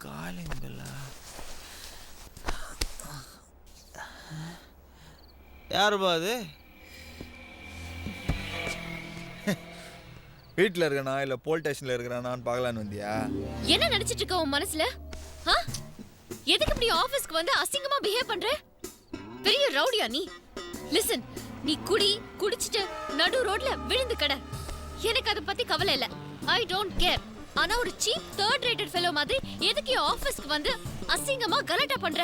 Calling Bella? யாருப்பா அது? வீட்டில் இருக்கனா இல்லை போலீஸ் ஸ்டேஷனில் இருக்கிறானான்னு பார்க்கலான்னு வந்தியா? என்ன நினைச்சிட்டு இருக்க உன் மனசுல? எதுக்கு இப்படி ஆபீஸ்க்கு வந்து அசிங்கமா பிஹேவ் பண்ற? பெரிய ரவுடியா நீ? லிசன், நீ குடிச்சிட்டு நடு ரோட்ல விழுந்து கிட. எனக்கு அத பத்தி கவலை இல்ல. I don't care. ஆனா ஒரு சீப் தேர்ட் ரேட்டட் ஃபெலோ மாதிரி எதுக்கு ஆபீஸ்க்கு வந்து அசிங்கமா கலாட்டா பண்ற?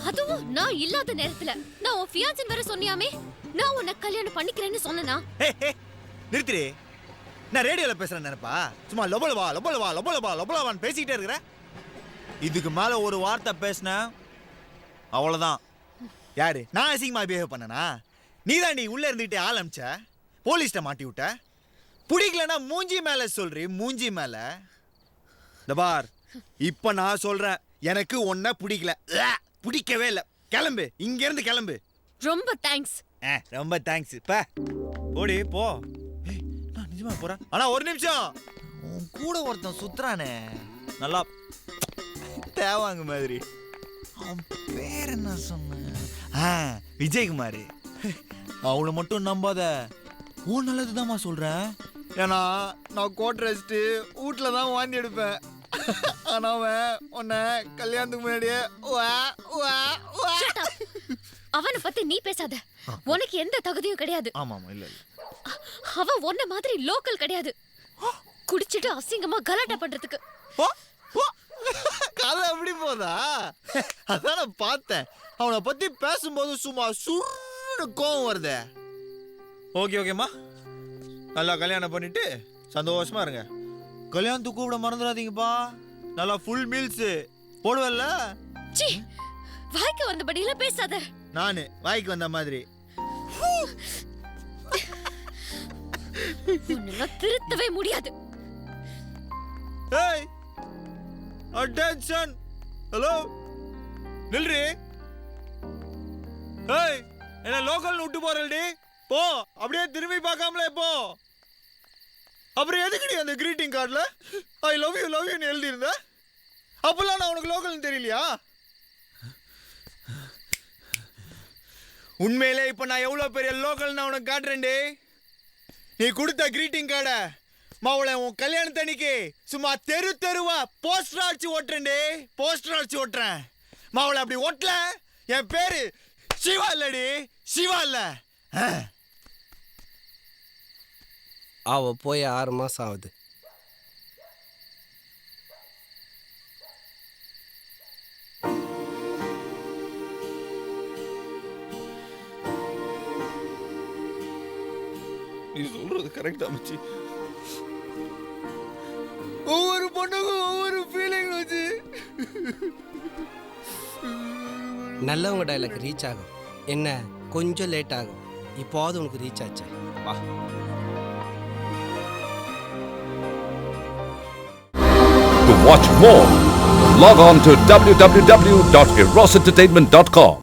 அதுவும் நான் இல்லாத நேரத்துல. நான் உன் ஃபியான்சன் வேற சொன்னியாமே. நான் உன்னை கல்யாணம் பண்ணிக்கிறேன்னு சொன்னனா? நிறுத்திரு. நான் ரேடியோல பேசுறேன் நினைப்பா? சும்மா லொபலவான்னு பேசிக்கிட்டே இருக்கிற. இதுக்கு மேல ஒரு வார்த்தை பேசின அவ்வளவுதான். யாரு? நான் அசிங்கமா பிஹேவ் பண்ணனா? நீ உள்ள இருந்துகிட்டே ஆரம்பிச்ச, போலீஸ்ட மாட்டி விட்ட. பிடிக்கலன்னா மூஞ்சி மேல சொல்றி, மூஞ்சி மேல. பார், இப்ப நான் சொல்றேன், எனக்கு ஒன்ன பிடிக்கல, பிடிக்கவே இல்ல. கிளம்பு, இங்க இருந்து கிளம்பு. ரொம்ப தேங்க்ஸ். ரொம்ப தேங்க்ஸ். போடி போ. நான் நிஜமா போறேன். ஆனா ஒரு நிமிஷம், உன் கூட ஒருத்தன் சுத்துறானே, நல்லா தேவாங்க மாதிரி. அவன் பேர் என்ன சொன்ன? விஜயகுமார். அவளை மட்டும் நம்பாத. ஓ நல்லதுதான்மா சொல்றேன். ஏன்னா நான் கோட் ரெஸ்ட் வீட்டுல தான் வாந்தி எடுப்பேன். ஆனா அவன் உன்னை கல்யாணத்துக்கு முன்னாடியே அவனை பத்தி நீ பேசாத. உனக்கு எந்த தகுதியும் கிடையாது. ஆமா இல்ல. அவன் உன்ன மாதிரி லோக்கல் கிடையாது. குடிச்சிட்டு அசிங்கமா கலாட்டா பண்றதுக்கு. கதை எப்படி போதா? அதான் நான் பார்த்தேன். அவனை பத்தி பேசும்போது சும்மா சுருன்னு கோவம் வருதே. ஓகேம்மா, நல்லா கல்யாணம் பண்ணிட்டு சந்தோஷமா இருங்க. கல்யாணத்துக்கு கூப்பிட மறந்துடாதீங்கப்பா. நல்லா ஃபுல் மீல்ஸ் போடுவல்ல. வாய்க்கு வந்தபடியில பேசாத. நானு வாய்க்கு வந்த மாதிரி திருத்தவே முடியாது. ஏய், அட்டென்ஷன். ஹலோ, நில்றி. ஏய், என்ன லோக்கல் விட்டு போறல்டி? போ, அப்படியே திரும்பி பார்க்காமலே போ. அப்புறம் எதுக்குடி அந்த கிரீட்டிங் கார்டுல ஐ லவ் யூன்னு எழுதி இருந்த? அப்பெல்லாம் நான் உனக்கு லோக்கல்னு தெரியலையா? உண்மையிலே இப்ப நான் எவ்வளவு பெரிய லோக்கல் நான் உனக்கு காட்டுறேன்டி. நீ கொடுத்த கிரீட்டிங் கார்டை மாவுளை உன் கல்யாணத்தன்னைக்கு சும்மா தெருவா போஸ்டர் அடிச்சு ஓட்டுறேன்டி. போஸ்டர் அடிச்சு ஓட்டுறேன். மாவுளை அப்படி ஓட்டல, என் பேரு சிவா இல்லடி, சிவா இல்ல. அவ போய் 6 மாசம் ஆகுது. நீ சொல்றது கரெக்டா மச்சி. ஒவ்வொரு பொண்ணுக்கும் ஒவ்வொரு ஃபீலிங் வச்சு. நல்லவங்க டைலாக் ரீச் ஆகும். என்ன கொஞ்சம் லேட் ஆகும். இப்போது உனக்கு ரீச் ஆச்சா? வா. To watch more, log on to www.erosentertainment.com.